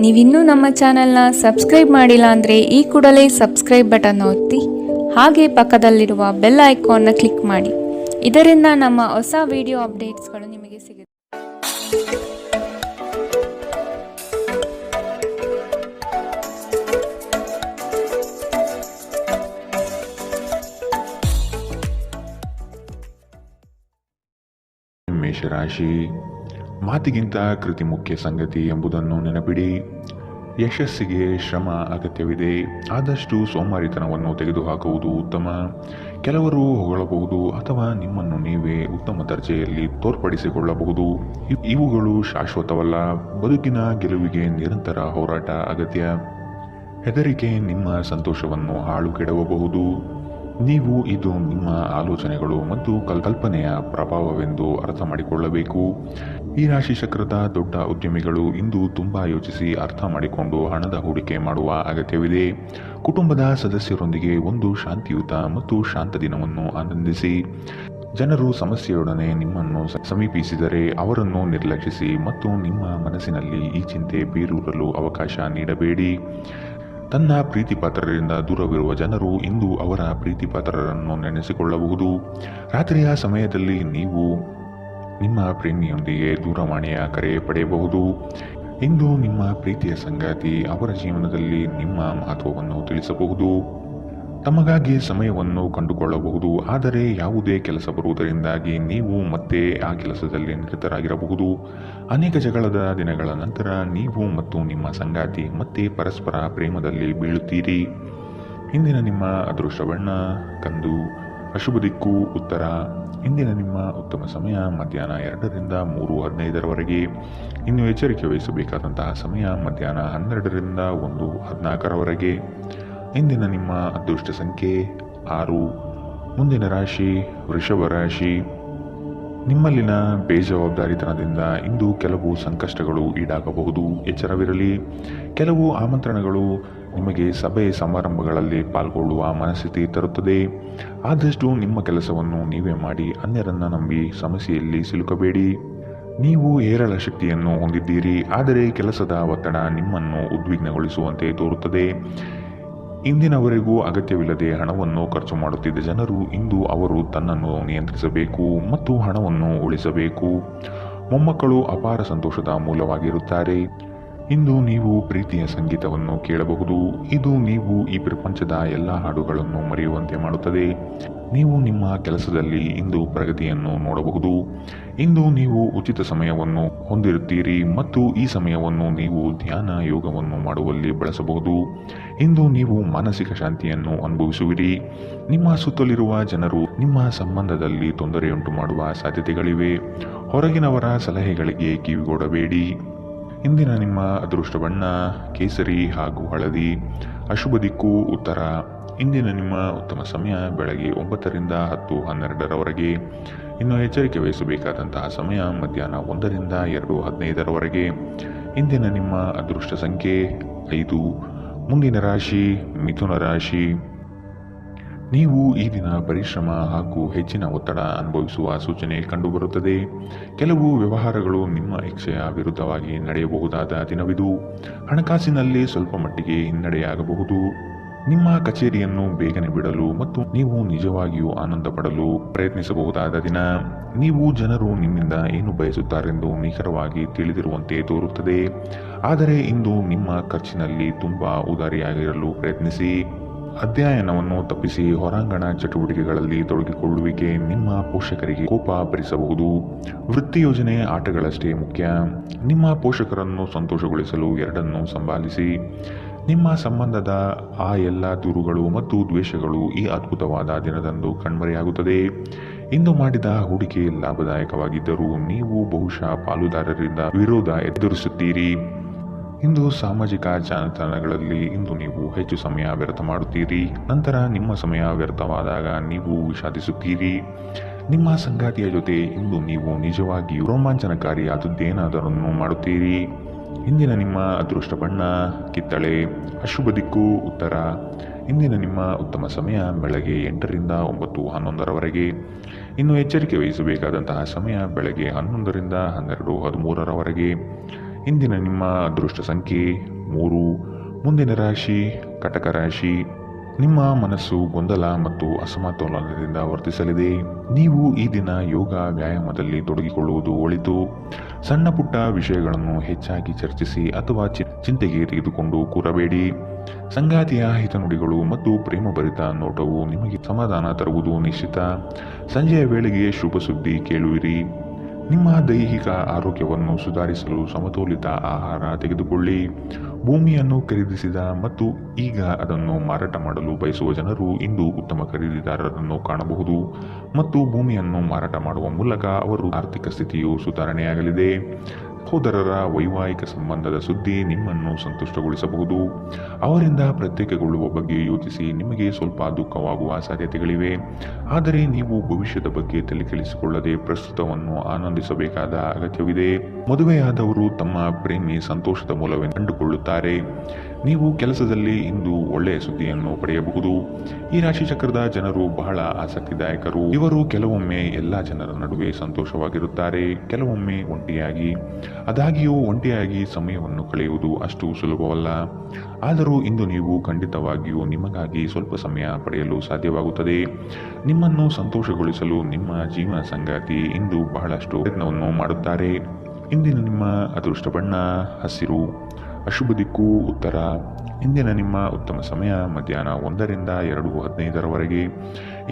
ನೀವಿನ್ನೂ ನಮ್ಮ ಚಾನೆಲ್ನ ಸಬ್ಸ್ಕ್ರೈಬ್ ಮಾಡಿಲ್ಲ ಅಂದರೆ ಈ ಕೂಡಲೇ ಸಬ್ಸ್ಕ್ರೈಬ್ ಬಟನ್ ಒತ್ತಿ ಹಾಗೆ ಪಕ್ಕದಲ್ಲಿರುವ ಬೆಲ್ ಐಕಾನ್ನ ಕ್ಲಿಕ್ ಮಾಡಿ. ಇದರಿಂದ ನಮ್ಮ ಹೊಸ ವಿಡಿಯೋ ಅಪ್ಡೇಟ್ಸ್ಗಳು ನಿಮಗೆ ಸಿಗುತ್ತೆ. ಮೇಷರಾಶಿ, ಮಾತಿಗಿಂತ ಕೃತಿ ಮುಖ್ಯ ಸಂಗತಿ ಎಂಬುದನ್ನು ನೆನಪಿಡಿ. ಯಶಸ್ಸಿಗೆ ಶ್ರಮ ಅಗತ್ಯವಿದೆ. ಆದಷ್ಟು ಸೋಮಾರಿತನವನ್ನು ತೆಗೆದುಹಾಕುವುದು ಉತ್ತಮ. ಕೆಲವರು ಹೊಗಳಬಹುದು ಅಥವಾ ನಿಮ್ಮನ್ನು ನೀವೇ ಉತ್ತಮ ದರ್ಜೆಯಲ್ಲಿ ತೋರ್ಪಡಿಸಿಕೊಳ್ಳಬಹುದು. ಇವುಗಳು ಶಾಶ್ವತವಲ್ಲ. ಬದುಕಿನ ಗೆಲುವಿಗೆ ನಿರಂತರ ಹೋರಾಟ ಅಗತ್ಯ. ಹೆದರಿಕೆ ನಿಮ್ಮ ಸಂತೋಷವನ್ನು ಹಾಳು ಕೆಡವಬಹುದು. ನೀವು ಇದು ನಿಮ್ಮ ಆಲೋಚನೆಗಳು ಮತ್ತು ಕಲ್ಪನೆಯ ಪ್ರಭಾವವೆಂದು ಅರ್ಥ ಮಾಡಿಕೊಳ್ಳಬೇಕು. ಈ ರಾಶಿ ಚಕ್ರದ ದೊಡ್ಡ ಉದ್ಯಮಿಗಳು ಇಂದು ತುಂಬಾ ಯೋಚಿಸಿ ಅರ್ಥ ಮಾಡಿಕೊಂಡು ಹಣದ ಹೂಡಿಕೆ ಮಾಡುವ ಅಗತ್ಯವಿದೆ. ಕುಟುಂಬದ ಸದಸ್ಯರೊಂದಿಗೆ ಒಂದು ಶಾಂತಿಯುತ ಮತ್ತು ಶಾಂತ ದಿನವನ್ನು ಆನಂದಿಸಿ. ಜನರು ಸಮಸ್ಯೆಯೊಡನೆ ನಿಮ್ಮನ್ನು ಸಮೀಪಿಸಿದರೆ ಅವರನ್ನು ನಿರ್ಲಕ್ಷಿಸಿ ಮತ್ತು ನಿಮ್ಮ ಮನಸ್ಸಿನಲ್ಲಿ ಈ ಚಿಂತೆ ಬೇರೂರಲು ಅವಕಾಶ ನೀಡಬೇಡಿ. ತನ್ನ ಪ್ರೀತಿಪಾತ್ರರಿಂದ ದೂರವಿರುವ ಜನರು ಇಂದು ಅವರ ಪ್ರೀತಿಪಾತ್ರರನ್ನು ನೆನೆಸಿಕೊಳ್ಳಬಹುದು. ರಾತ್ರಿಯ ಸಮಯದಲ್ಲಿ ನೀವು ನಿಮ್ಮ ಪ್ರೇಮಿಯೊಂದಿಗೆ ದೂರವಾಣಿಯ ಕರೆ ಪಡೆಯಬಹುದು. ಇಂದು ನಿಮ್ಮ ಪ್ರೀತಿಯ ಸಂಗಾತಿ ಅವರ ಜೀವನದಲ್ಲಿ ನಿಮ್ಮ ಮಹತ್ವವನ್ನು ತಿಳಿಸಬಹುದು. ತಮಗಾಗಿ ಸಮಯವನ್ನು ಕಂಡುಕೊಳ್ಳಬಹುದು. ಆದರೆ ಯಾವುದೇ ಕೆಲಸ ಬರುವುದರಿಂದಾಗಿ ನೀವು ಮತ್ತೆ ಆ ಕೆಲಸದಲ್ಲಿ ನಿರತರಾಗಿರಬಹುದು. ಅನೇಕ ಜಗಳದ ದಿನಗಳ ನಂತರ ನೀವು ಮತ್ತು ನಿಮ್ಮ ಸಂಗಾತಿ ಮತ್ತೆ ಪರಸ್ಪರ ಪ್ರೇಮದಲ್ಲಿ ಬೀಳುತ್ತೀರಿ. ಇಂದಿನ ನಿಮ್ಮ ಅದೃಷ್ಟ ಬಣ್ಣ ಕಂದು, ಅಶುಭ ದಿಕ್ಕು ಉತ್ತರ. ಇಂದಿನ ನಿಮ್ಮ ಉತ್ತಮ ಸಮಯ ಮಧ್ಯಾಹ್ನ 2ರಿಂದ 3:15ರವರೆಗೆ. ಇನ್ನು ಎಚ್ಚರಿಕೆ ವಹಿಸಬೇಕಾದಂತಹ ಸಮಯ ಮಧ್ಯಾಹ್ನ 12ರಿಂದ 1:14ರವರೆಗೆ. ಇಂದಿನ ನಿಮ್ಮ ಅದೃಷ್ಟ ಸಂಖ್ಯೆ 6. ಮುಂದಿನ ರಾಶಿ ವೃಷಭ ರಾಶಿ. ನಿಮ್ಮಲ್ಲಿನ ಬೇಜವಾಬ್ದಾರಿತನದಿಂದ ಇಂದು ಕೆಲವು ಸಂಕಷ್ಟಗಳು ಈಡಾಗಬಹುದು. ಎಚ್ಚರವಿರಲಿ. ಕೆಲವು ಆಮಂತ್ರಣಗಳು ನಿಮಗೆ ಸಭೆ ಸಮಾರಂಭಗಳಲ್ಲಿ ಪಾಲ್ಗೊಳ್ಳುವ ಮನಸ್ಥಿತಿ ತರುತ್ತದೆ. ಆದಷ್ಟು ನಿಮ್ಮ ಕೆಲಸವನ್ನು ನೀವೇ ಮಾಡಿ ಅನ್ಯರನ್ನ ನಂಬಿ ಸಮಸ್ಯೆಯಲ್ಲಿ ಸಿಲುಕಬೇಡಿ. ನೀವು ಹೇರಳ ಶಕ್ತಿಯನ್ನು ಹೊಂದಿದ್ದೀರಿ, ಆದರೆ ಕೆಲಸದ ಒತ್ತಡ ನಿಮ್ಮನ್ನು ಉದ್ವಿಗ್ನಗೊಳಿಸುವಂತೆ ತೋರುತ್ತದೆ. ಇಂದಿನವರೆಗೂ ಅಗತ್ಯವಿಲ್ಲದೆ ಹಣವನ್ನು ಖರ್ಚು ಮಾಡುತ್ತಿದ್ದ ಜನರು ಇಂದು ಅವರು ತನ್ನನ್ನು ನಿಯಂತ್ರಿಸಬೇಕು ಮತ್ತು ಹಣವನ್ನು ಉಳಿಸಬೇಕು. ಮೊಮ್ಮಕ್ಕಳು ಅಪಾರ ಸಂತೋಷದ ಮೂಲವಾಗಿರುತ್ತಾರೆ. ಇಂದು ನೀವು ಪ್ರೀತಿಯ ಸಂಗೀತವನ್ನು ಕೇಳಬಹುದು. ಇದು ನೀವು ಈ ಪ್ರಪಂಚದ ಎಲ್ಲ ಹಾಡುಗಳನ್ನು ಮರೆಯುವಂತೆ ಮಾಡುತ್ತದೆ. ನೀವು ನಿಮ್ಮ ಕೆಲಸದಲ್ಲಿ ಇಂದು ಪ್ರಗತಿಯನ್ನು ನೋಡಬಹುದು. ಇಂದು ನೀವು ಉಚಿತ ಸಮಯವನ್ನು ಹೊಂದಿರುತ್ತೀರಿ ಮತ್ತು ಈ ಸಮಯವನ್ನು ನೀವು ಧ್ಯಾನ ಯೋಗವನ್ನು ಮಾಡುವಲ್ಲಿ ಬಳಸಬಹುದು. ಇಂದು ನೀವು ಮಾನಸಿಕ ಶಾಂತಿಯನ್ನು ಅನುಭವಿಸುವಿರಿ. ನಿಮ್ಮ ಸುತ್ತಲಿರುವ ಜನರು ನಿಮ್ಮ ಸಂಬಂಧದಲ್ಲಿ ತೊಂದರೆಯುಂಟು ಮಾಡುವ ಸಾಧ್ಯತೆಗಳಿವೆ. ಹೊರಗಿನವರ ಸಲಹೆಗಳಿಗೆ ಕಿವಿಗೊಡಬೇಡಿ. ಇಂದಿನ ನಿಮ್ಮ ಅದೃಷ್ಟ ಬಣ್ಣ ಕೇಸರಿ ಹಾಗೂ ಹಳದಿ, ಅಶುಭ ದಿಕ್ಕು ಉತ್ತರ. ಇಂದಿನ ನಿಮ್ಮ ಉತ್ತಮ ಸಮಯ ಬೆಳಗ್ಗೆ 9ರಿಂದ 10:12ರವರೆಗೆ. ಇನ್ನು ಎಚ್ಚರಿಕೆ ವಹಿಸಬೇಕಾದಂತಹ ಸಮಯ ಮಧ್ಯಾಹ್ನ 1ರಿಂದ 2:15ರವರೆಗೆ. ಇಂದಿನ ನಿಮ್ಮ ಅದೃಷ್ಟ ಸಂಖ್ಯೆ 5. ಮುಂದಿನ ರಾಶಿ ಮಿಥುನ ರಾಶಿ. ನೀವು ಈ ದಿನ ಪರಿಶ್ರಮ ಹಾಗೂ ಹೆಚ್ಚಿನ ಒತ್ತಡ ಅನುಭವಿಸುವ ಸೂಚನೆ ಕಂಡುಬರುತ್ತದೆ. ಕೆಲವು ವ್ಯವಹಾರಗಳು ನಿಮ್ಮ ಇಚ್ಛೆಯ ವಿರುದ್ಧವಾಗಿ ನಡೆಯಬಹುದಾದ ದಿನವಿದು. ಹಣಕಾಸಿನಲ್ಲಿ ಸ್ವಲ್ಪ ಮಟ್ಟಿಗೆ ಹಿನ್ನಡೆಯಾಗಬಹುದು. ನಿಮ್ಮ ಕಚೇರಿಯನ್ನು ಬೇಗನೆ ಬಿಡಲು ಮತ್ತು ನೀವು ನಿಜವಾಗಿಯೂ ಆನಂದ ಪಡಲು ಪ್ರಯತ್ನಿಸಬಹುದಾದ ದಿನ. ನೀವು ಜನರು ನಿಮ್ಮಿಂದ ಏನು ಬಯಸುತ್ತಾರೆಂದು ನಿಖರವಾಗಿ ತಿಳಿದಿರುವಂತೆ ತೋರುತ್ತದೆ. ಆದರೆ ಇಂದು ನಿಮ್ಮ ಖರ್ಚಿನಲ್ಲಿ ತುಂಬಾ ಉದಾರಿಯಾಗಿರಲು ಪ್ರಯತ್ನಿಸಿ. ಅಧ್ಯಯನವನ್ನು ತಪ್ಪಿಸಿ ಹೊರಾಂಗಣ ಚಟುವಟಿಕೆಗಳಲ್ಲಿ ತೊಡಗಿಕೊಳ್ಳುವಿಕೆ ನಿಮ್ಮ ಪೋಷಕರಿಗೆ ಕೋಪ ಭರಿಸಬಹುದು. ವೃತ್ತಿ ಯೋಜನೆ ಆಟಗಳಷ್ಟೇ ಮುಖ್ಯ. ನಿಮ್ಮ ಪೋಷಕರನ್ನು ಸಂತೋಷಗೊಳಿಸಲು ಎರಡನ್ನೂ ಸಂಭಾಲಿಸಿ. ನಿಮ್ಮ ಸಂಬಂಧದ ಆ ಎಲ್ಲ ದೂರುಗಳು ಮತ್ತು ದ್ವೇಷಗಳು ಈ ಅದ್ಭುತವಾದ ದಿನದಂದು ಕಣ್ಮರೆಯಾಗುತ್ತದೆ. ಇಂದು ಮಾಡಿದ ಹೂಡಿಕೆ ಲಾಭದಾಯಕವಾಗಿದ್ದರೂ ನೀವು ಬಹುಶಃ ಪಾಲುದಾರರಿಂದ ವಿರೋಧ ಎದುರಿಸುತ್ತೀರಿ. ಇಂದು ಸಾಮಾಜಿಕ ಜಾಲತಾಣಗಳಲ್ಲಿ ಇಂದು ನೀವು ಹೆಚ್ಚು ಸಮಯ ವ್ಯರ್ಥ ಮಾಡುತ್ತೀರಿ. ನಂತರ ನಿಮ್ಮ ಸಮಯ ವ್ಯರ್ಥವಾದಾಗ ನೀವು ವಿಷಾದಿಸುತ್ತೀರಿ. ನಿಮ್ಮ ಸಂಗಾತಿಯ ಜೊತೆ ಇಂದು ನೀವು ನಿಜವಾಗಿಯೂ ರೋಮಾಂಚನಕಾರಿಯಾದದ್ದೇನಾದರನ್ನು ಮಾಡುತ್ತೀರಿ. ಇಂದಿನ ನಿಮ್ಮ ಅದೃಷ್ಟ ಬಣ್ಣ ಕಿತ್ತಳೆ, ಅಶುಭ ದಿಕ್ಕು ಉತ್ತರ. ಇಂದಿನ ನಿಮ್ಮ ಉತ್ತಮ ಸಮಯ ಬೆಳಗ್ಗೆ 8ರಿಂದ 9:11ರವರೆಗೆ. ಇನ್ನು ಎಚ್ಚರಿಕೆ ವಹಿಸಬೇಕಾದಂತಹ ಸಮಯ ಬೆಳಗ್ಗೆ 11ರಿಂದ 12:13ರವರೆಗೆ. ಇಂದಿನ ನಿಮ್ಮ ಅದೃಷ್ಟ ಸಂಖ್ಯೆ 3. ಮುಂದಿನ ರಾಶಿ ಕಟಕ ರಾಶಿ. ನಿಮ್ಮ ಮನಸ್ಸು ಗೊಂದಲ ಮತ್ತು ಅಸಮತೋಲನದಿಂದ ವರ್ತಿಸಲಿದೆ. ನೀವು ಈ ದಿನ ಯೋಗ ವ್ಯಾಯಾಮದಲ್ಲಿ ತೊಡಗಿಕೊಳ್ಳುವುದು ಒಳಿತು. ಸಣ್ಣ ಪುಟ್ಟ ವಿಷಯಗಳನ್ನು ಹೆಚ್ಚಾಗಿ ಚರ್ಚಿಸಿ ಅಥವಾ ಚಿಂತೆಗೆ ತೆಗೆದುಕೊಂಡು ಕೂರಬೇಡಿ. ಸಂಗಾತಿಯ ಹಿತನುಡಿಗಳು ಮತ್ತು ಪ್ರೇಮಭರಿತ ನೋಟವು ನಿಮಗೆ ಸಮಾಧಾನ ತರುವುದು ನಿಶ್ಚಿತ. ಸಂಜೆಯ ವೇಳೆಗೆ ಶುಭ ಸುದ್ದಿ ಕೇಳುವಿರಿ. ನಿಮ್ಮ ದೈಹಿಕ ಆರೋಗ್ಯವನ್ನು ಸುಧಾರಿಸಲು ಸಮತೋಲಿತ ಆಹಾರ ತೆಗೆದುಕೊಳ್ಳಿ. ಭೂಮಿಯನ್ನು ಖರೀದಿಸಿದ ಮತ್ತು ಈಗ ಅದನ್ನು ಮಾರಾಟ ಮಾಡಲು ಬಯಸುವ ಜನರು ಇಂದು ಉತ್ತಮ ಖರೀದಿದಾರರನ್ನು ಕಾಣಬಹುದು ಮತ್ತು ಭೂಮಿಯನ್ನು ಮಾರಾಟ ಮಾಡುವ ಮೂಲಕ ಅವರ ಆರ್ಥಿಕ ಸ್ಥಿತಿಯು ಸುಧಾರಣೆಯಾಗಲಿದೆ. ಸಹೋದರರ ವೈವಾಹಿಕ ಸಂಬಂಧದ ಸುದ್ದಿ ನಿಮ್ಮನ್ನು ಸಂತುಷ್ಟಗೊಳಿಸಬಹುದು. ಅವರಿಂದ ಪ್ರತ್ಯೇಕಗೊಳ್ಳುವ ಬಗ್ಗೆ ಯೋಚಿಸಿ ನಿಮಗೆ ಸ್ವಲ್ಪ ದುಃಖವಾಗುವ ಸಾಧ್ಯತೆಗಳಿವೆ. ಆದರೆ ನೀವು ಭವಿಷ್ಯದ ಬಗ್ಗೆ ತಲೆಕೆಡಿಸಿಕೊಳ್ಳದೆ ಪ್ರಸ್ತುತವನ್ನು ಆನಂದಿಸಬೇಕಾದ ಅಗತ್ಯವಿದೆ. ಮದುವೆಯಾದವರು ತಮ್ಮ ಪ್ರೇಮಿ ಸಂತೋಷದ ಮೂಲವೆಂದು ಕಂಡುಕೊಳ್ಳುತ್ತಾರೆ. ನೀವು ಕೆಲಸದಲ್ಲಿ ಇಂದು ಒಳ್ಳೆಯ ಸುದ್ದಿಯನ್ನು ಪಡೆಯಬಹುದು. ಈ ರಾಶಿ ಚಕ್ರದ ಜನರು ಬಹಳ ಆಸಕ್ತಿದಾಯಕರು. ಇವರು ಕೆಲವೊಮ್ಮೆ ಎಲ್ಲ ಜನರ ನಡುವೆ ಸಂತೋಷವಾಗಿರುತ್ತಾರೆ, ಕೆಲವೊಮ್ಮೆ ಒಂಟಿಯಾಗಿ. ಆದಾಗ್ಯೂ ಒಂಟಿಯಾಗಿ ಸಮಯವನ್ನು ಕಳೆಯುವುದು ಅಷ್ಟು ಸುಲಭವಲ್ಲ. ಆದರೂ ಇಂದು ನೀವು ಖಂಡಿತವಾಗಿಯೂ ನಿಮಗಾಗಿ ಸ್ವಲ್ಪ ಸಮಯ ಪಡೆಯಲು ಸಾಧ್ಯವಾಗುತ್ತದೆ. ನಿಮ್ಮನ್ನು ಸಂತೋಷಗೊಳಿಸಲು ನಿಮ್ಮ ಜೀವನ ಸಂಗಾತಿ ಇಂದು ಬಹಳಷ್ಟು ಪ್ರಯತ್ನವನ್ನು ಮಾಡುತ್ತಾರೆ. ಇಂದಿನ ನಿಮ್ಮ ಅದೃಷ್ಟ ಬಣ್ಣ ಹಸಿರು. ಅಶುಭ ದಿಕ್ಕು ಉತ್ತರ. ಇಂದಿನ ನಿಮ್ಮ ಉತ್ತಮ ಸಮಯ ಮಧ್ಯಾಹ್ನ 1ರಿಂದ 2:15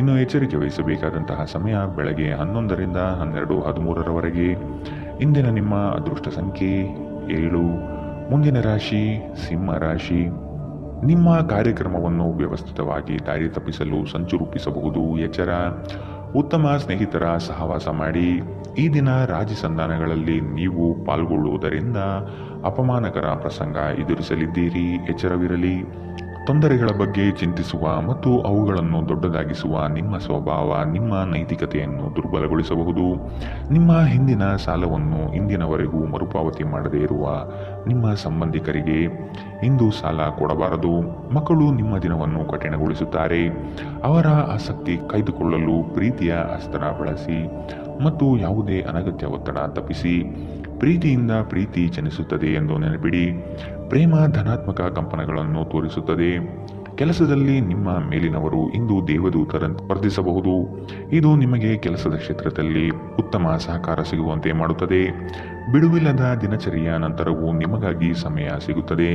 ಇನ್ನು ಎಚ್ಚರಿಕೆ ವಹಿಸಬೇಕಾದಂತಹ ಸಮಯ ಬೆಳಗ್ಗೆ 11ರಿಂದ 12:13 ಇಂದಿನ ನಿಮ್ಮ ಅದೃಷ್ಟ ಸಂಖ್ಯೆ 7. ಮುಂದಿನ ರಾಶಿ ಸಿಂಹ ರಾಶಿ. ನಿಮ್ಮ ಕಾರ್ಯಕ್ರಮವನ್ನು ವ್ಯವಸ್ಥಿತವಾಗಿ ದಾರಿ ತಪ್ಪಿಸಲು ಸಂಚು ರೂಪಿಸಬಹುದು. ಎಚ್ಚರ. ಉತ್ತಮ ಸ್ನೇಹಿತರ ಸಹವಾಸ ಮಾಡಿ. ಈ ದಿನ ರಾಜಿ ಸಂಧಾನಗಳಲ್ಲಿ ನೀವು ಪಾಲ್ಗೊಳ್ಳುವುದರಿಂದ ಅಪಮಾನಕರ ಪ್ರಸಂಗ ಎದುರಿಸಲಿದ್ದೀರಿ. ಎಚ್ಚರವಿರಲಿ. ತೊಂದರೆಗಳ ಬಗ್ಗೆ ಚಿಂತಿಸುವ ಮತ್ತು ಅವುಗಳನ್ನು ದೊಡ್ಡದಾಗಿಸುವ ನಿಮ್ಮ ಸ್ವಭಾವ ನಿಮ್ಮ ನೈತಿಕತೆಯನ್ನು ದುರ್ಬಲಗೊಳಿಸಬಹುದು. ನಿಮ್ಮ ಹಿಂದಿನ ಸಾಲವನ್ನು ಇಂದಿನವರೆಗೂ ಮರುಪಾವತಿ ಮಾಡದೇ ಇರುವ ನಿಮ್ಮ ಸಂಬಂಧಿಕರಿಗೆ ಇಂದು ಸಾಲ ಕೊಡಬಾರದು. ಮಕ್ಕಳು ನಿಮ್ಮ ದಿನವನ್ನು ಕಠಿಣಗೊಳಿಸುತ್ತಾರೆ. ಅವರ ಆಸಕ್ತಿ ಕಾಯ್ದುಕೊಳ್ಳಲು ಪ್ರೀತಿಯ ಅಸ್ತ್ರ ಬಳಸಿ ಮತ್ತು ಯಾವುದೇ ಅನಗತ್ಯ ಒತ್ತಡ ತಪ್ಪಿಸಿ. ಪ್ರೀತಿಯಿಂದ ಪ್ರೀತಿ ಜನಿಸುತ್ತದೆ ಎಂದು ನೆನಪಿಡಿ. ಪ್ರೇಮ ಧನಾತ್ಮಕ ಕಂಪನಗಳನ್ನು ತೋರಿಸುತ್ತದೆ. ಕೆಲಸದಲ್ಲಿ ನಿಮ್ಮ ಮೇಲಿನವರು ಇಂದು ದೇವದೂತರಂತೆ ವರ್ತಿಸಬಹುದು. ಇದು ನಿಮಗೆ ಕೆಲಸದ ಕ್ಷೇತ್ರದಲ್ಲಿ ಉತ್ತಮ ಸಹಕಾರ ಸಿಗುವಂತೆ ಮಾಡುತ್ತದೆ. ಬಿಡುವಿಲ್ಲದ ದಿನಚರಿಯ ನಂತರವೂ ನಿಮಗಾಗಿ ಸಮಯ ಸಿಗುತ್ತದೆ.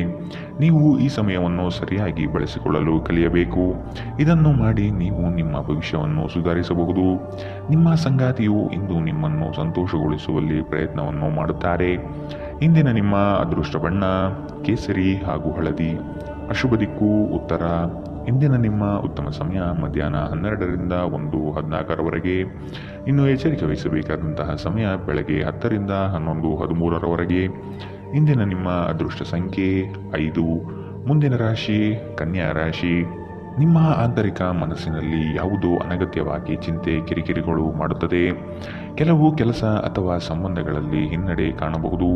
ನೀವು ಈ ಸಮಯವನ್ನು ಸರಿಯಾಗಿ ಬಳಸಿಕೊಳ್ಳಲು ಕಲಿಯಬೇಕು. ಇದನ್ನು ಮಾಡಿ ನೀವು ನಿಮ್ಮ ಭವಿಷ್ಯವನ್ನು ಸುಧಾರಿಸಬಹುದು. ನಿಮ್ಮ ಸಂಗಾತಿಯು ಇಂದು ನಿಮ್ಮನ್ನು ಸಂತೋಷಗೊಳಿಸುವಲ್ಲಿ ಪ್ರಯತ್ನವನ್ನು ಮಾಡುತ್ತಾರೆ. ಇಂದಿನ ನಿಮ್ಮ ಅದೃಷ್ಟ ಬಣ್ಣ ಕೇಸರಿ ಹಾಗೂ ಹಳದಿ. ಅಶುಭ ದಿಕ್ಕು ಉತ್ತರ. ಇಂದಿನ ನಿಮ್ಮ ಉತ್ತಮ ಸಮಯ ಮಧ್ಯಾಹ್ನ 12ರಿಂದ 1:14 ಇನ್ನು ಎಚ್ಚರಿಕೆ ವಹಿಸಬೇಕಾದಂತಹ ಸಮಯ ಬೆಳಗ್ಗೆ 10ರಿಂದ 11:13 ಇಂದಿನ ನಿಮ್ಮ ಅದೃಷ್ಟ ಸಂಖ್ಯೆ 5. ಮುಂದಿನ ರಾಶಿ ಕನ್ಯಾ ರಾಶಿ. ನಿಮ್ಮ ಆಂತರಿಕ ಮನಸ್ಸಿನಲ್ಲಿ ಯಾವುದೋ ಅನಗತ್ಯವಾಗಿ ಚಿಂತೆ ಕಿರಿಕಿರಿಗಳು ಮಾಡುತ್ತದೆ. ಕೆಲವು ಕೆಲಸ ಅಥವಾ ಸಂಬಂಧಗಳಲ್ಲಿ ಹಿನ್ನಡೆ ಕಾಣಬಹುದು.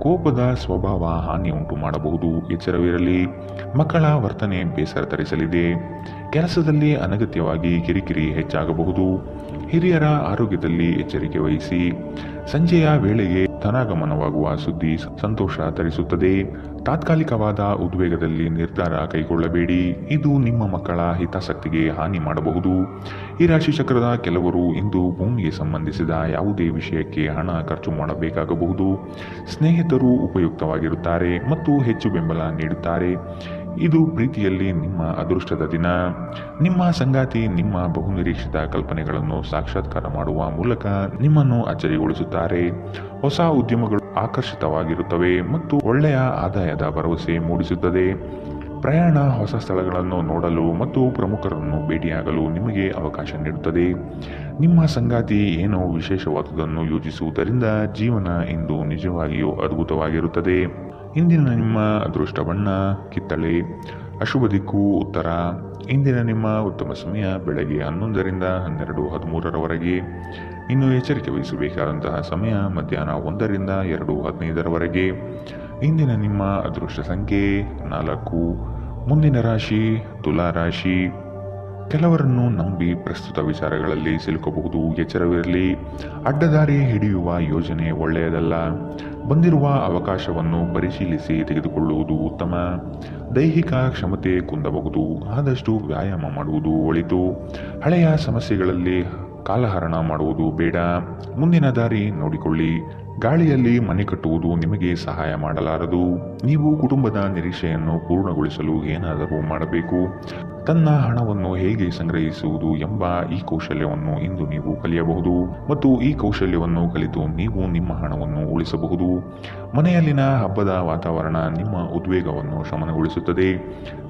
ಕೋಪದ ಸ್ವಭಾವ ಹಾನಿ ಉಂಟು ಮಾಡಬಹುದು. ಎಚ್ಚರವಿರಲಿ. ಮಕ್ಕಳ ವರ್ತನೆ ಬೇಸರ ತರಿಸಲಿದೆ. ಕೆಲಸದಲ್ಲಿ ಅನಗತ್ಯವಾಗಿ ಕಿರಿಕಿರಿ ಹೆಚ್ಚಾಗಬಹುದು. ಹಿರಿಯರ ಆರೋಗ್ಯದಲ್ಲಿ ಎಚ್ಚರಿಕೆ ವಹಿಸಿ. ಸಂಜೆಯ ವೇಳೆಗೆ ಧನಾಗಮನವಾಗುವ ಸುದ್ದಿ ಸಂತೋಷ ತರಿಸುತ್ತದೆ. ತಾತ್ಕಾಲಿಕವಾದ ಉದ್ವೇಗದಲ್ಲಿ ನಿರ್ಧಾರ ಕೈಗೊಳ್ಳಬೇಡಿ. ಇದು ನಿಮ್ಮ ಮಕ್ಕಳ ಹಿತಾಸಕ್ತಿಗೆ ಹಾನಿ ಮಾಡಬಹುದು. ಈ ರಾಶಿ ಚಕ್ರದ ಕೆಲವರು ಇಂದು ಭೂಮಿಗೆ ಸಂಬಂಧಿಸಿದ ಯಾವುದೇ ವಿಷಯಕ್ಕೆ ಹಣ ಖರ್ಚು ಮಾಡಬೇಕಾಗಬಹುದು. ಸ್ನೇಹಿತರು ಉಪಯುಕ್ತವಾಗಿರುತ್ತಾರೆ ಮತ್ತು ಹೆಚ್ಚು ಬೆಂಬಲ ನೀಡುತ್ತಾರೆ. ಇದು ಪ್ರೀತಿಯಲ್ಲಿ ನಿಮ್ಮ ಅದೃಷ್ಟದ ದಿನ. ನಿಮ್ಮ ಸಂಗಾತಿ ನಿಮ್ಮ ಬಹುನಿರೀಕ್ಷಿತ ಕಲ್ಪನೆಗಳನ್ನು ಸಾಕ್ಷಾತ್ಕಾರ ಮಾಡುವ ಮೂಲಕ ನಿಮ್ಮನ್ನು ಅಚ್ಚರಿಗೊಳಿಸುತ್ತಾರೆ. ಹೊಸ ಉದ್ಯಮಗಳು ಆಕರ್ಷಿತವಾಗಿರುತ್ತವೆ ಮತ್ತು ಒಳ್ಳೆಯ ಆದಾಯದ ಭರವಸೆ ಮೂಡಿಸುತ್ತದೆ. ಪ್ರಯಾಣ ಹೊಸ ಸ್ಥಳಗಳನ್ನು ನೋಡಲು ಮತ್ತು ಪ್ರಮುಖರನ್ನು ಭೇಟಿಯಾಗಲು ನಿಮಗೆ ಅವಕಾಶ ನೀಡುತ್ತದೆ. ನಿಮ್ಮ ಸಂಗಾತಿ ಏನೋ ವಿಶೇಷವಾದುದನ್ನು ಯೋಚಿಸುವುದರಿಂದ ಜೀವನ ಇಂದು ನಿಜವಾಗಿಯೂ ಅದ್ಭುತವಾಗಿರುತ್ತದೆ. ಇಂದಿನ ನಿಮ್ಮ ಅದೃಷ್ಟ ಬಣ್ಣ ಕಿತ್ತಳೆ. ಅಶುಭ ದಿಕ್ಕು ಉತ್ತರ. ಇಂದಿನ ನಿಮ್ಮ ಉತ್ತಮ ಸಮಯ ಬೆಳಗ್ಗೆ 11ರಿಂದ 12:13 ಇನ್ನು ಎಚ್ಚರಿಕೆ ವಹಿಸಬೇಕಾದಂತಹ ಸಮಯ ಮಧ್ಯಾಹ್ನ 1ರಿಂದ 2:15 ಇಂದಿನ ನಿಮ್ಮ ಅದೃಷ್ಟ ಸಂಖ್ಯೆ 4. ಮುಂದಿನ ರಾಶಿ ತುಲಾ ರಾಶಿ. ಕೆಲವರನ್ನು ನಂಬಿ ಪ್ರಸ್ತುತ ವಿಚಾರಗಳಲ್ಲಿ ಸಿಲುಕಬಹುದು. ಎಚ್ಚರವಿರಲಿ, ಅಡ್ಡದಾರಿ ಹಿಡಿಯುವ ಯೋಜನೆ ಒಳ್ಳೆಯದಲ್ಲ. ಬಂದಿರುವ ಅವಕಾಶವನ್ನು ಪರಿಶೀಲಿಸಿ ತೆಗೆದುಕೊಳ್ಳುವುದು ಉತ್ತಮ. ದೈಹಿಕ ಕ್ಷಮತೆ ಕುಂದಬಹುದು, ಆದಷ್ಟು ವ್ಯಾಯಾಮ ಮಾಡುವುದು ಒಳಿತು. ಹಳೆಯ ಸಮಸ್ಯೆಗಳಲ್ಲಿ ಕಾಲಹರಣ ಮಾಡುವುದು ಬೇಡ. ಮುಂದಿನ ದಾರಿ ನೋಡಿಕೊಳ್ಳಿ. ಗಾಳಿಯಲ್ಲಿ ಮನೆ ಕಟ್ಟುವುದು ನಿಮಗೆ ಸಹಾಯ ಮಾಡಲಾರದು. ನೀವು ಕುಟುಂಬದ ನಿರೀಕ್ಷೆಯನ್ನು ಪೂರ್ಣಗೊಳಿಸಲು ಏನಾದರೂ ಮಾಡಬೇಕು. ತನ್ನ ಹಣವನ್ನು ಹೇಗೆ ಸಂಗ್ರಹಿಸುವುದು ಎಂಬ ಈ ಕೌಶಲ್ಯವನ್ನು ಇಂದು ನೀವು ಕಲಿಯಬಹುದು ಮತ್ತು ಈ ಕೌಶಲ್ಯವನ್ನು ಕಲಿತು ನೀವು ನಿಮ್ಮ ಹಣವನ್ನು ಉಳಿಸಬಹುದು. ಮನೆಯಲ್ಲಿನ ಹಬ್ಬದ ವಾತಾವರಣ ನಿಮ್ಮ ಉದ್ವೇಗವನ್ನು ಶಮನಗೊಳಿಸುತ್ತದೆ.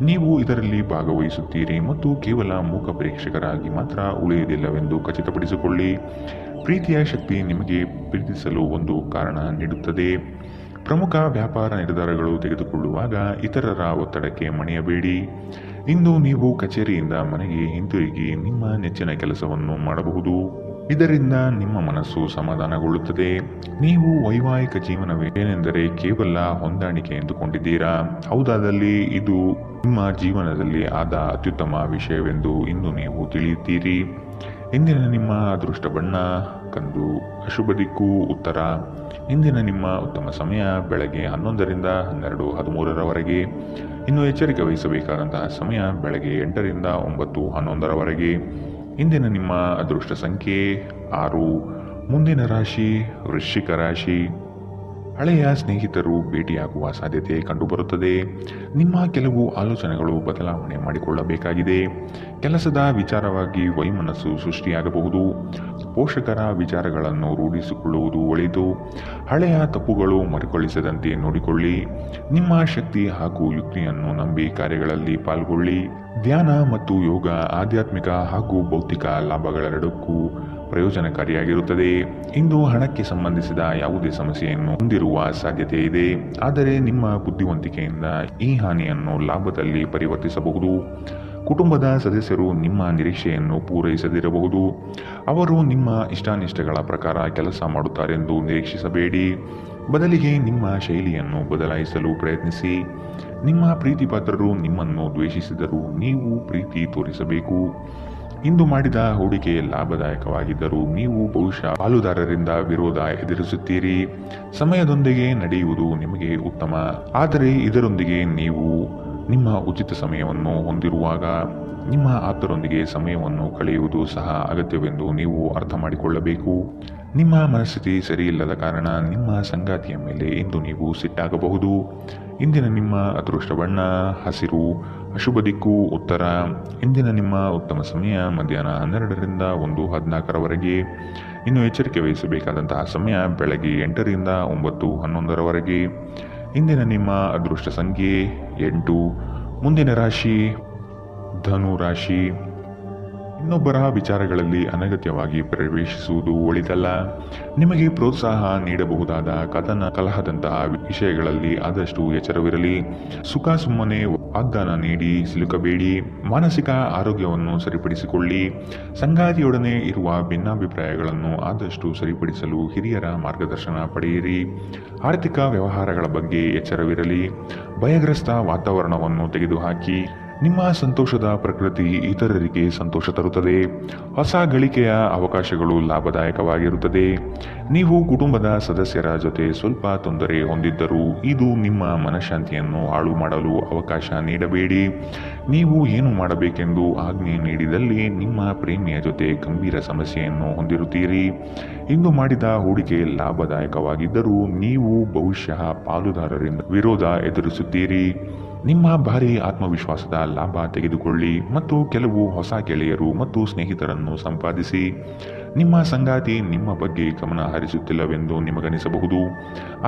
ನೀವು ಇದರಲ್ಲಿ ಭಾಗವಹಿಸುತ್ತೀರಿ ಮತ್ತು ಕೇವಲ ಮೂಕ ಪ್ರೇಕ್ಷಕರಾಗಿ ಮಾತ್ರ ಉಳಿಯುವುದಿಲ್ಲವೆಂದು ಖಚಿತಪಡಿಸಿಕೊಳ್ಳಿ. ಪ್ರೀತಿಯ ಶಕ್ತಿ ನಿಮಗೆ ಪ್ರೀತಿಸಲು ಒಂದು ಕಾರಣ ನೀಡುತ್ತದೆ. ಪ್ರಮುಖ ವ್ಯಾಪಾರ ನಿರ್ಧಾರಗಳು ತೆಗೆದುಕೊಳ್ಳುವಾಗ ಇತರರ ಒತ್ತಡಕ್ಕೆ ಮಣಿಯಬೇಡಿ. ಇಂದು ನೀವು ಕಚೇರಿಯಿಂದ ಮನೆಗೆ ಹಿಂತಿರುಗಿ ನಿಮ್ಮ ನೆಚ್ಚಿನ ಕೆಲಸವನ್ನು ಮಾಡಬಹುದು. ಇದರಿಂದ ನಿಮ್ಮ ಮನಸ್ಸು ಸಮಾಧಾನಗೊಳ್ಳುತ್ತದೆ. ನೀವು ವೈವಾಹಿಕ ಜೀವನವೇನೆಂದರೆ ಕೇವಲ ಹೊಂದಾಣಿಕೆ ಎಂದುಕೊಂಡಿದ್ದೀರಾ. ಹೌದಾದಲ್ಲಿ ಇದು ನಿಮ್ಮ ಜೀವನದಲ್ಲಿ ಆದ ಅತ್ಯುತ್ತಮ ವಿಷಯವೆಂದು ಇಂದು ನೀವು ತಿಳಿಯುತ್ತೀರಿ. ಇಂದಿನ ನಿಮ್ಮ ಅದೃಷ್ಟ ಬಣ್ಣ ಕಂದು, ಅಶುಭ ದಿಕ್ಕು ಉತ್ತರ. ಇಂದಿನ ನಿಮ್ಮ ಉತ್ತಮ ಸಮಯ ಬೆಳಗ್ಗೆ 11ರಿಂದ 12:13ರವರೆಗೆ. ಇನ್ನು ಎಚ್ಚರಿಕೆ ವಹಿಸಬೇಕಾದಂತಹ ಸಮಯ ಬೆಳಗ್ಗೆ 8ರಿಂದ 9:11ರವರೆಗೆ. ಇಂದಿನ ನಿಮ್ಮ ಅದೃಷ್ಟ ಸಂಖ್ಯೆ 6. ಮುಂದಿನ ರಾಶಿ ವೃಶ್ಚಿಕ ರಾಶಿ. ಹಳೆಯ ಸ್ನೇಹಿತರು ಭೇಟಿಯಾಗುವ ಸಾಧ್ಯತೆ ಕಂಡುಬರುತ್ತದೆ. ನಿಮ್ಮ ಕೆಲವು ಆಲೋಚನೆಗಳು ಬದಲಾವಣೆ ಮಾಡಿಕೊಳ್ಳಬೇಕಾಗಿದೆ. ಕೆಲಸದ ವಿಚಾರವಾಗಿ ವೈಮನಸ್ಸು ಸೃಷ್ಟಿಯಾಗಬಹುದು. ಪೋಷಕರ ವಿಚಾರಗಳನ್ನು ರೂಢಿಸಿಕೊಳ್ಳುವುದು ಒಳಿತು. ಹಳೆಯ ತಪ್ಪುಗಳು ಮರುಕಳಿಸದಂತೆ ನೋಡಿಕೊಳ್ಳಿ. ನಿಮ್ಮ ಶಕ್ತಿ ಹಾಗೂ ಯುಕ್ತಿಯನ್ನು ನಂಬಿ ಕಾರ್ಯಗಳಲ್ಲಿ ಪಾಲ್ಗೊಳ್ಳಿ. ಧ್ಯಾನ ಮತ್ತು ಯೋಗ ಆಧ್ಯಾತ್ಮಿಕ ಹಾಗೂ ಭೌತಿಕ ಲಾಭಗಳೆರಡಕ್ಕೂ ಪ್ರಯೋಜನಕಾರಿಯಾಗಿರುತ್ತದೆ. ಇಂದು ಹಣಕ್ಕೆ ಸಂಬಂಧಿಸಿದ ಯಾವುದೇ ಸಮಸ್ಯೆಯನ್ನು ಹೊಂದಿರುವ ಸಾಧ್ಯತೆ ಇದೆ. ಆದರೆ ನಿಮ್ಮ ಬುದ್ಧಿವಂತಿಕೆಯಿಂದ ಈ ಹಾನಿಯನ್ನು ಲಾಭದಲ್ಲಿ ಪರಿವರ್ತಿಸಬಹುದು. ಕುಟುಂಬದ ಸದಸ್ಯರು ನಿಮ್ಮ ನಿರೀಕ್ಷೆಯನ್ನು ಪೂರೈಸದಿರಬಹುದು. ಅವರು ನಿಮ್ಮ ಇಷ್ಟಾನಿಷ್ಟಗಳ ಪ್ರಕಾರ ಕೆಲಸ ಮಾಡುತ್ತಾರೆಂದು ನಿರೀಕ್ಷಿಸಬೇಡಿ. ಬದಲಿಗೆ ನಿಮ್ಮ ಶೈಲಿಯನ್ನು ಬದಲಾಯಿಸಲು ಪ್ರಯತ್ನಿಸಿ. ನಿಮ್ಮ ಪ್ರೀತಿಪಾತ್ರರು ನಿಮ್ಮನ್ನು ದ್ವೇಷಿಸಿದರೂ ನೀವು ಪ್ರೀತಿ ತೋರಿಸಬೇಕು. ಇಂದು ಮಾಡಿದ ಹೂಡಿಕೆ ಲಾಭದಾಯಕವಾಗಿದ್ದರೂ ನೀವು ಬಹುಶಃ ಪಾಲುದಾರರಿಂದ ವಿರೋಧ ಎದುರಿಸುತ್ತೀರಿ. ಸಮಯದೊಂದಿಗೆ ನಡೆಯುವುದು ನಿಮಗೆ ಉತ್ತಮ, ಆದರೆ ಇದರೊಂದಿಗೆ ನೀವು ನಿಮ್ಮ ಉಚಿತ ಸಮಯವನ್ನು ಹೊಂದಿರುವಾಗ ನಿಮ್ಮ ಆಪ್ತರೊಂದಿಗೆ ಸಮಯವನ್ನು ಕಳೆಯುವುದು ಸಹ ಅಗತ್ಯವೆಂದು ನೀವು ಅರ್ಥ ಮಾಡಿಕೊಳ್ಳಬೇಕು. ನಿಮ್ಮ ಮನಸ್ಥಿತಿ ಸರಿಯಿಲ್ಲದ ಕಾರಣ ನಿಮ್ಮ ಸಂಗಾತಿಯ ಮೇಲೆ ಇಂದು ನೀವು ಸಿಟ್ಟಾಗಬಹುದು. ಇಂದಿನ ನಿಮ್ಮ ಅದೃಷ್ಟ ಬಣ್ಣ ಹಸಿರು, ಅಶುಭ ದಿಕ್ಕು ಉತ್ತರ. ಇಂದಿನ ನಿಮ್ಮ ಉತ್ತಮ ಸಮಯ ಮಧ್ಯಾಹ್ನ 12ರಿಂದ 1:14ರವರೆಗೆ. ಇನ್ನು ಎಚ್ಚರಿಕೆ ವಹಿಸಬೇಕಾದಂತಹ ಸಮಯ ಬೆಳಗ್ಗೆ 8ರಿಂದ 9:11ರವರೆಗೆ. ಇಂದಿನ ನಿಮ್ಮ ಅದೃಷ್ಟ ಸಂಖ್ಯೆ 8. ಮುಂದಿನ ರಾಶಿ ಧನು ರಾಶಿ. ಇನ್ನೊಬ್ಬರ ವಿಚಾರಗಳಲ್ಲಿ ಅನಗತ್ಯವಾಗಿ ಪ್ರವೇಶಿಸುವುದು ಒಳಿತಲ್ಲ. ನಿಮಗೆ ಪ್ರೋತ್ಸಾಹ ನೀಡಬಹುದಾದ ಕಥನ ಕಲಹದಂತಹ ವಿಷಯಗಳಲ್ಲಿ ಆದಷ್ಟು ಎಚ್ಚರವಿರಲಿ. ಸುಖ ಸುಮ್ಮನೆ ವಾಗ್ದಾನ ನೀಡಿ ಸಿಲುಕಬೇಡಿ. ಮಾನಸಿಕ ಆರೋಗ್ಯವನ್ನು ಸರಿಪಡಿಸಿಕೊಳ್ಳಿ. ಸಂಗಾತಿಯೊಡನೆ ಇರುವ ಭಿನ್ನಾಭಿಪ್ರಾಯಗಳನ್ನು ಆದಷ್ಟು ಸರಿಪಡಿಸಲು ಹಿರಿಯರ ಮಾರ್ಗದರ್ಶನ ಪಡೆಯಿರಿ. ಆರ್ಥಿಕ ವ್ಯವಹಾರಗಳ ಬಗ್ಗೆ ಎಚ್ಚರವಿರಲಿ. ಭಯಗ್ರಸ್ತ ವಾತಾವರಣವನ್ನು ತೆಗೆದುಹಾಕಿ. ನಿಮ್ಮ ಸಂತೋಷದ ಪ್ರಕೃತಿ ಇತರರಿಗೆ ಸಂತೋಷ ತರುತ್ತದೆ. ಹೊಸ ಗಳಿಕೆಯ ಅವಕಾಶಗಳು ಲಾಭದಾಯಕವಾಗಿರುತ್ತದೆ. ನೀವು ಕುಟುಂಬದ ಸದಸ್ಯರ ಜೊತೆ ಸ್ವಲ್ಪ ತೊಂದರೆ ಹೊಂದಿದ್ದರೂ ಇದು ನಿಮ್ಮ ಮನಃಶಾಂತಿಯನ್ನು ಹಾಳು ಮಾಡಲು ಅವಕಾಶ ನೀಡಬೇಡಿ. ನೀವು ಏನು ಮಾಡಬೇಕೆಂದು ಆಜ್ಞೆ ನೀಡಿದಲ್ಲಿ ನಿಮ್ಮ ಪ್ರೇಮಿಯ ಜೊತೆ ಗಂಭೀರ ಸಮಸ್ಯೆಯನ್ನು ಹೊಂದಿರುತ್ತೀರಿ. ಇಂದು ಮಾಡಿದ ಹೂಡಿಕೆ ಲಾಭದಾಯಕವಾಗಿದ್ದರೂ ನೀವು ಬಹುಶಃ ಪಾಲುದಾರರಿಂದ ವಿರೋಧ ಎದುರಿಸುತ್ತೀರಿ. ನಿಮ್ಮ ಭಾರೀ ಆತ್ಮವಿಶ್ವಾಸದ ಲಾಭ ತೆಗೆದುಕೊಳ್ಳಿ ಮತ್ತು ಕೆಲವು ಹೊಸ ಗೆಳೆಯರು ಮತ್ತು ಸ್ನೇಹಿತರನ್ನು ಸಂಪಾದಿಸಿ. ನಿಮ್ಮ ಸಂಗಾತಿ ನಿಮ್ಮ ಬಗ್ಗೆ ಗಮನ ಹರಿಸುತ್ತಿಲ್ಲವೆಂದು ನಿಮಗನಿಸಬಹುದು,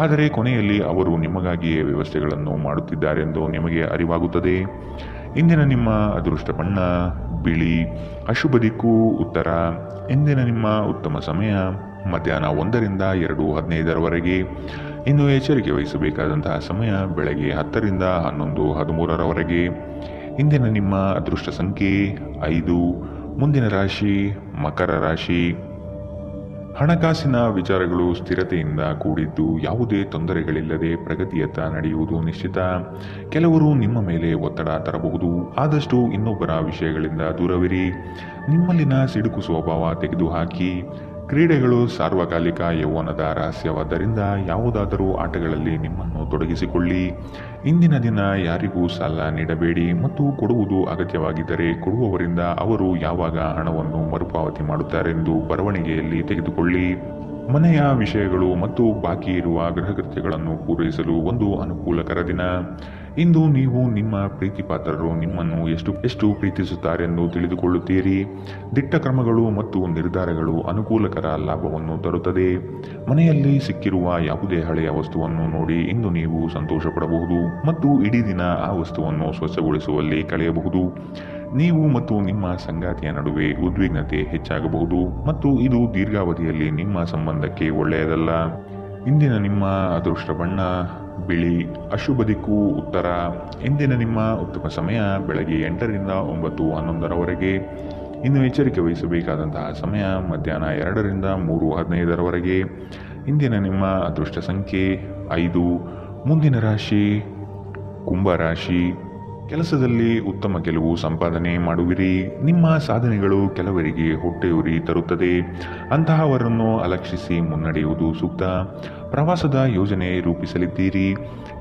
ಆದರೆ ಕೊನೆಯಲ್ಲಿ ಅವರು ನಿಮಗಾಗಿಯೇ ವ್ಯವಸ್ಥೆಗಳನ್ನು ಮಾಡುತ್ತಿದ್ದಾರೆಂದು ನಿಮಗೆ ಅರಿವಾಗುತ್ತದೆ. ಇಂದಿನ ನಿಮ್ಮ ಅದೃಷ್ಟ ಬಣ್ಣ ಬಿಳಿ, ಅಶುಭ ದಿಕ್ಕು ಉತ್ತರ. ಇಂದಿನ ನಿಮ್ಮ ಉತ್ತಮ ಸಮಯ ಮಧ್ಯಾಹ್ನ 1ರಿಂದ 2:15ರವರೆಗೆ. ಇನ್ನು ಎಚ್ಚರಿಕೆ ವಹಿಸಬೇಕಾದಂತಹ ಸಮಯ ಬೆಳಗ್ಗೆ 10ರಿಂದ 11:13ರವರೆಗೆ. ಇಂದಿನ ನಿಮ್ಮ ಅದೃಷ್ಟ ಸಂಖ್ಯೆ 5. ಮುಂದಿನ ರಾಶಿ ಮಕರ ರಾಶಿ. ಹಣಕಾಸಿನ ವಿಚಾರಗಳು ಸ್ಥಿರತೆಯಿಂದ ಕೂಡಿದ್ದು ಯಾವುದೇ ತೊಂದರೆಗಳಿಲ್ಲದೆ ಪ್ರಗತಿಯತ್ತ ನಡೆಯುವುದು ನಿಶ್ಚಿತ. ಕೆಲವರು ನಿಮ್ಮ ಮೇಲೆ ಒತ್ತಡ ತರಬಹುದು, ಆದಷ್ಟು ಇನ್ನೊಬ್ಬರ ವಿಷಯಗಳಿಂದ ದೂರವಿರಿ. ನಿಮ್ಮಲ್ಲಿನ ಸಿಡುಕು ಸ್ವಭಾವ ತೆಗೆದುಹಾಕಿ. ಕ್ರೀಡೆಗಳು ಸಾರ್ವಕಾಲಿಕ ಯೌವನದ ರಹಸ್ಯವಾದ್ದರಿಂದ ಯಾವುದಾದರೂ ಆಟಗಳಲ್ಲಿ ನಿಮ್ಮನ್ನು ತೊಡಗಿಸಿಕೊಳ್ಳಿ. ಇಂದಿನ ದಿನ ಯಾರಿಗೂ ಸಾಲ ನೀಡಬೇಡಿ ಮತ್ತು ಕೊಡುವುದು ಅಗತ್ಯವಾಗಿದ್ದರೆ ಕೊಡುವವರಿಂದ ಅವರು ಯಾವಾಗ ಹಣವನ್ನು ಮರುಪಾವತಿ ಮಾಡುತ್ತಾರೆಂದು ಬರವಣಿಗೆಯಲ್ಲಿ ತೆಗೆದುಕೊಳ್ಳಿ. ಮನೆಯ ವಿಷಯಗಳು ಮತ್ತು ಬಾಕಿ ಇರುವ ಗೃಹಕೃತ್ಯಗಳನ್ನು ಪೂರೈಸಲು ಒಂದು ಅನುಕೂಲಕರ ದಿನ. ಇಂದು ನೀವು ನಿಮ್ಮ ಪ್ರೀತಿಪಾತ್ರರು ನಿಮ್ಮನ್ನು ಎಷ್ಟು ಪ್ರೀತಿಸುತ್ತಾರೆಂದು ತಿಳಿದುಕೊಳ್ಳುತ್ತೀರಿ. ದಿಟ್ಟ ಕ್ರಮಗಳು ಮತ್ತು ನಿರ್ಧಾರಗಳು ಅನುಕೂಲಕರ ಲಾಭವನ್ನು ತರುತ್ತದೆ. ಮನೆಯಲ್ಲಿ ಸಿಕ್ಕಿರುವ ಯಾವುದೇ ಹಳೆಯ ವಸ್ತುವನ್ನು ನೋಡಿ ಇಂದು ನೀವು ಸಂತೋಷಪಡಬಹುದು ಮತ್ತು ಇಡೀ ದಿನ ಆ ವಸ್ತುವನ್ನು ಸ್ವಚ್ಛಗೊಳಿಸುವಲ್ಲಿ ಕಳೆಯಬಹುದು. ನೀವು ಮತ್ತು ನಿಮ್ಮ ಸಂಗಾತಿಯ ನಡುವೆ ಉದ್ವಿಗ್ನತೆ ಹೆಚ್ಚಾಗಬಹುದು ಮತ್ತು ಇದು ದೀರ್ಘಾವಧಿಯಲ್ಲಿ ನಿಮ್ಮ ಸಂಬಂಧಕ್ಕೆ ಒಳ್ಳೆಯದಲ್ಲ. ಇಂದಿನ ನಿಮ್ಮ ಅದೃಷ್ಟ ಬಣ್ಣ ಬಿಳಿ, ಅಶುಭ ದಿಕ್ಕು ಉತ್ತರ. ಇಂದಿನ ನಿಮ್ಮ ಉತ್ತಮ ಸಮಯ ಬೆಳಗ್ಗೆ 8ರಿಂದ 9:11ರವರೆಗೆ. ಇನ್ನು ಎಚ್ಚರಿಕೆ ವಹಿಸಬೇಕಾದಂತಹ ಸಮಯ ಮಧ್ಯಾಹ್ನ 2ರಿಂದ 3:15ರವರೆಗೆ. ಇಂದಿನ ನಿಮ್ಮ ಅದೃಷ್ಟ ಸಂಖ್ಯೆ 5. ಮುಂದಿನ ರಾಶಿ ಕುಂಭರಾಶಿ. ಕೆಲಸದಲ್ಲಿ ಉತ್ತಮ ಗೆಲುವು ಸಂಪಾದನೆ ಮಾಡುವಿರಿ. ನಿಮ್ಮ ಸಾಧನೆಗಳು ಕೆಲವರಿಗೆ ಹೊಟ್ಟೆಯುರಿ ತರುತ್ತದೆ. ಅಂತಹವರನ್ನು ಅಲಕ್ಷಿಸಿ ಮುನ್ನಡೆಯುವುದು ಸೂಕ್ತ. ಪ್ರವಾಸದ ಯೋಜನೆ ರೂಪಿಸಲಿದ್ದೀರಿ.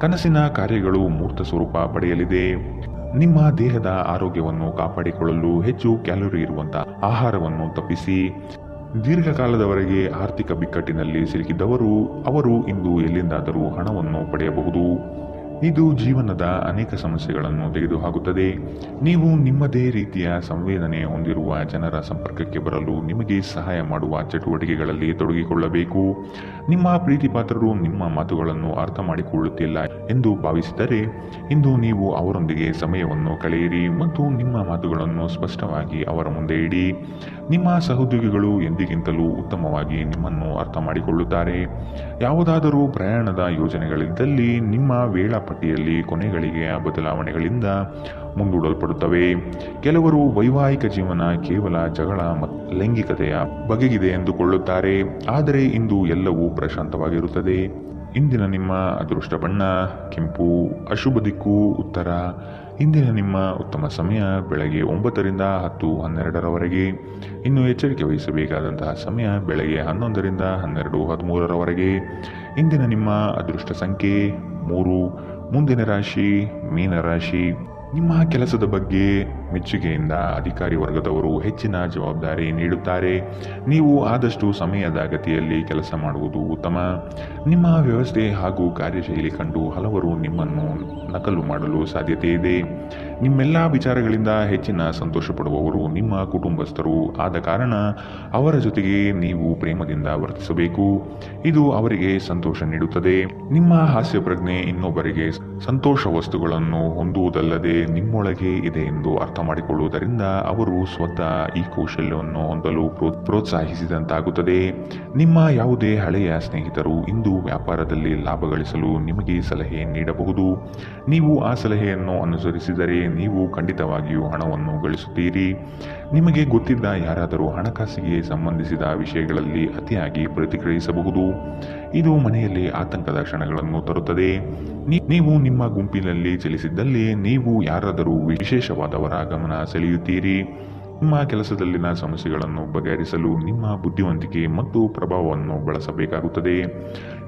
ಕನಸಿನ ಕಾರ್ಯಗಳು ಮೂರ್ತ ಸ್ವರೂಪ ಪಡೆಯಲಿದೆ. ನಿಮ್ಮ ದೇಹದ ಆರೋಗ್ಯವನ್ನು ಕಾಪಾಡಿಕೊಳ್ಳಲು ಹೆಚ್ಚು ಕ್ಯಾಲೋರಿ ಇರುವಂತಹ ಆಹಾರವನ್ನು ತಪ್ಪಿಸಿ. ದೀರ್ಘಕಾಲದವರೆಗೆ ಆರ್ಥಿಕ ಬಿಕ್ಕಟ್ಟಿನಲ್ಲಿ ಸಿಲುಕಿದ್ದವರು ಅವರು ಇಂದು ಎಲ್ಲಿಂದಾದರೂ ಹಣವನ್ನು ಪಡೆಯಬಹುದು. ಇದು ಜೀವನದ ಅನೇಕ ಸಮಸ್ಯೆಗಳನ್ನು ತೆಗೆದುಹಾಕುತ್ತದೆ. ನೀವು ನಿಮ್ಮದೇ ರೀತಿಯ ಸಂವೇದನೆ ಹೊಂದಿರುವ ಜನರ ಸಂಪರ್ಕಕ್ಕೆ ಬರಲು ನಿಮಗೆ ಸಹಾಯ ಮಾಡುವ ಚಟುವಟಿಕೆಗಳಲ್ಲಿ ತೊಡಗಿಕೊಳ್ಳಬೇಕು. ನಿಮ್ಮ ಪ್ರೀತಿಪಾತ್ರರು ನಿಮ್ಮ ಮಾತುಗಳನ್ನು ಅರ್ಥ ಮಾಡಿಕೊಳ್ಳುತ್ತಿಲ್ಲ ಎಂದು ಭಾವಿಸಿದರೆ ಇಂದು ನೀವು ಅವರೊಂದಿಗೆ ಸಮಯವನ್ನು ಕಳೆಯಿರಿ ಮತ್ತು ನಿಮ್ಮ ಮಾತುಗಳನ್ನು ಸ್ಪಷ್ಟವಾಗಿ ಅವರ ಮುಂದೆ ಇಡಿ. ನಿಮ್ಮ ಸಹೋದ್ಯೋಗಿಗಳು ಎಂದಿಗಿಂತಲೂ ಉತ್ತಮವಾಗಿ ನಿಮ್ಮನ್ನು ಅರ್ಥ ಮಾಡಿಕೊಳ್ಳುತ್ತಾರೆ. ಯಾವುದಾದರೂ ಪ್ರಯಾಣದ ಯೋಜನೆಗಳಿದ್ದಲ್ಲಿ ನಿಮ್ಮ ವೇಳಾಪಟ್ಟಿಯಲ್ಲಿ ಕೊನೆಗಳಿಗೆಯ ಬದಲಾವಣೆಗಳಿಂದ ಮುಂದೂಡಲ್ಪಡುತ್ತವೆ. ಕೆಲವರು ವೈವಾಹಿಕ ಜೀವನ ಕೇವಲ ಜಗಳ ಮತ್ತು ಲೈಂಗಿಕತೆಯ ಬಗೆಗಿದೆ ಎಂದುಕೊಳ್ಳುತ್ತಾರೆ, ಆದರೆ ಇಂದು ಎಲ್ಲವೂ ಪ್ರಶಾಂತವಾಗಿರುತ್ತದೆ. ಇಂದಿನ ನಿಮ್ಮ ಅದೃಷ್ಟ ಬಣ್ಣ ಕೆಂಪು, ಅಶುಭ ದಿಕ್ಕು ಉತ್ತರ. ಇಂದಿನ ನಿಮ್ಮ ಉತ್ತಮ ಸಮಯ ಬೆಳಗ್ಗೆ 9ರಿಂದ 10:12ರವರೆಗೆ. ಇನ್ನು ಎಚ್ಚರಿಕೆ ವಹಿಸಬೇಕಾದಂತಹ ಸಮಯ ಬೆಳಗ್ಗೆ 11ರಿಂದ 12:13ರವರೆಗೆ. ಇಂದಿನ ನಿಮ್ಮ ಅದೃಷ್ಟ ಸಂಖ್ಯೆ 3. ಮುಂದಿನ ರಾಶಿ ಮೀನರಾಶಿ. ನಿಮ್ಮ ಕೆಲಸದ ಬಗ್ಗೆ ಮೆಚ್ಚುಗೆಯಿಂದ ಅಧಿಕಾರಿ ವರ್ಗದವರು ಹೆಚ್ಚಿನ ಜವಾಬ್ದಾರಿ ನೀಡುತ್ತಾರೆ. ನೀವು ಆದಷ್ಟು ಸಮಯದ ಗತಿಯಲ್ಲಿ ಕೆಲಸ ಮಾಡುವುದು ಉತ್ತಮ. ನಿಮ್ಮ ವ್ಯವಸ್ಥೆ ಹಾಗೂ ಕಾರ್ಯಶೈಲಿ ಕಂಡು ಹಲವರು ನಿಮ್ಮನ್ನು ನಕಲು ಮಾಡಲು ಸಾಧ್ಯತೆ ಇದೆ. ನಿಮ್ಮೆಲ್ಲ ವಿಚಾರಗಳಿಂದ ಹೆಚ್ಚಿನ ಸಂತೋಷ ಪಡುವವರು ನಿಮ್ಮ ಕುಟುಂಬಸ್ಥರು ಆದ ಕಾರಣ ಅವರ ಜೊತೆಗೆ ನೀವು ಪ್ರೇಮದಿಂದ ವರ್ತಿಸಬೇಕು. ಇದು ಅವರಿಗೆ ಸಂತೋಷ ನೀಡುತ್ತದೆ. ನಿಮ್ಮ ಹಾಸ್ಯ ಪ್ರಜ್ಞೆ ಇನ್ನೊಬ್ಬರಿಗೆ ಸಂತೋಷ ವಸ್ತುಗಳನ್ನು ಹೊಂದುವುದಲ್ಲದೆ ನಿಮ್ಮೊಳಗೆ ಇದೆ ಎಂದು ಅರ್ಥ ಮಾಡಿಕೊಳ್ಳುವುದರಿಂದ ಅವರು ಸ್ವತಃ ಈ ಕೌಶಲ್ಯವನ್ನು ಹೊಂದಲು ಪ್ರೋತ್ಸಾಹಿಸಿದಂತಾಗುತ್ತದೆ. ನಿಮ್ಮ ಯಾವುದೇ ಹಳೆಯ ಸ್ನೇಹಿತರು ಇಂದು ವ್ಯಾಪಾರದಲ್ಲಿ ಲಾಭ ಗಳಿಸಲು ನಿಮಗೆ ಸಲಹೆ ನೀಡಬಹುದು. ನೀವು ಆ ಸಲಹೆಯನ್ನು ಅನುಸರಿಸಿದರೆ ನೀವು ಖಂಡಿತವಾಗಿಯೂ ಹಣವನ್ನು ಗಳಿಸುತ್ತೀರಿ. ನಿಮಗೆ ಗೊತ್ತಿದ್ದ ಯಾರಾದರೂ ಹಣಕಾಸಿಗೆ ಸಂಬಂಧಿಸಿದ ವಿಷಯಗಳಲ್ಲಿ ಅತಿಯಾಗಿ ಪ್ರತಿಕ್ರಿಯಿಸಬಹುದು. ಇದು ಮನೆಯಲ್ಲಿ ಆತಂಕದ ಕ್ಷಣಗಳನ್ನು ತರುತ್ತದೆ. ನೀವು ನಿಮ್ಮ ಗುಂಪಿನಲ್ಲಿ ಚಲಿಸಿದ್ದಲ್ಲಿ ನೀವು ಯಾರಾದರೂ ವಿಶೇಷವಾದವರ ಗಮನ ಸೆಳೆಯುತ್ತೀರಿ. ನಿಮ್ಮ ಕೆಲಸದಲ್ಲಿನ ಸಮಸ್ಯೆಗಳನ್ನು ಬಗೆಹರಿಸಲು ನಿಮ್ಮ ಬುದ್ಧಿವಂತಿಕೆ ಮತ್ತು ಪ್ರಭಾವವನ್ನು ಬಳಸಬೇಕಾಗುತ್ತದೆ.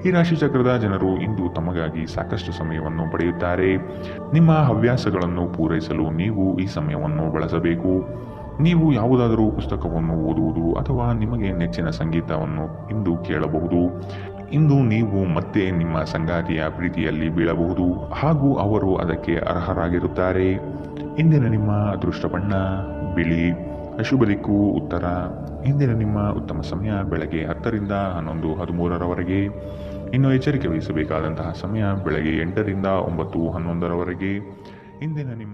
ಈ ರಾಶಿ ಚಕ್ರದ ಜನರು ಇಂದು ತಮಗಾಗಿ ಸಾಕಷ್ಟು ಸಮಯವನ್ನು ಪಡೆಯುತ್ತಾರೆ. ನಿಮ್ಮ ಹವ್ಯಾಸಗಳನ್ನು ಪೂರೈಸಲು ನೀವು ಈ ಸಮಯವನ್ನು ಬಳಸಬೇಕು. ನೀವು ಯಾವುದಾದರೂ ಪುಸ್ತಕವನ್ನು ಓದುವುದು ಅಥವಾ ನಿಮಗೆ ನೆಚ್ಚಿನ ಸಂಗೀತವನ್ನು ಇಂದು ಕೇಳಬಹುದು. ಇಂದು ನೀವು ಮತ್ತೆ ನಿಮ್ಮ ಸಂಗಾತಿಯ ಪ್ರೀತಿಯಲ್ಲಿ ಬೀಳಬಹುದು ಹಾಗೂ ಅವರು ಅದಕ್ಕೆ ಅರ್ಹರಾಗಿರುತ್ತಾರೆ. ಇಂದಿನ ನಿಮ್ಮ ಅದೃಷ್ಟ ಬಣ್ಣ ಬಿಳಿ, ಅಶುಭ ದಿಕ್ಕು ಉತ್ತರ. ಇಂದಿನ ನಿಮ್ಮ ಉತ್ತಮ ಸಮಯ ಬೆಳಗ್ಗೆ 10ರಿಂದ 11:13ರವರೆಗೆ. ಇನ್ನು ಎಚ್ಚರಿಕೆ ವಹಿಸಬೇಕಾದಂತಹ ಸಮಯ ಬೆಳಗ್ಗೆ 8ರಿಂದ 9:11ರವರೆಗೆ. ಇಂದಿನ ನಿಮ್ಮ